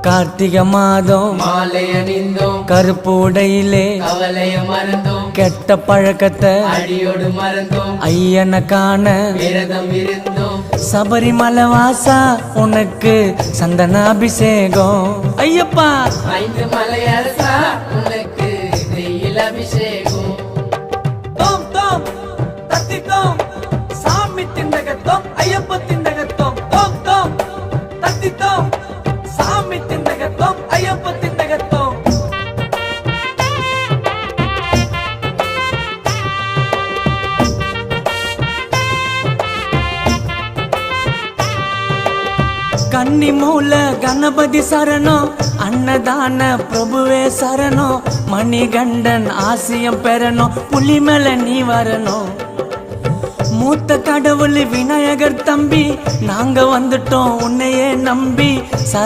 கார்த்திகை மாதம் மாலை அணிந்தோம், கருப்பு உடையிலே கவலைய மறந்தோம், கெட்ட பழக்கத்தை அடியோடு மறந்தோம், ஐயனை காண விரதம் இருந்தோம். சபரிமலை வாசா உனக்கு சந்தனாபிஷேகம். ஐயப்பா 5 மலையரசா உனக்கு நெய்யில் அபிஷேகம். தோம் தோம் தத்தித்தோம் சாமி திண்டகத்தோம் ஐயப்ப திண்டகத்தோம். தோம் தோம் தத்தித்தோம் சாமி திண்டகத்தோம் ஐயப்ப திண்டகத்தோம். கன்னி மூல கணபதி சரணம், அன்னதான பிரபுவே சரணம், மணிகண்டன் ஆசியம் பெறணும், புலி மேல நீ வரணும். மூத்த கடவுள் விநாயகர் தம்பி, நாங்க வந்துட்டோம் உன்னையே நம்பி.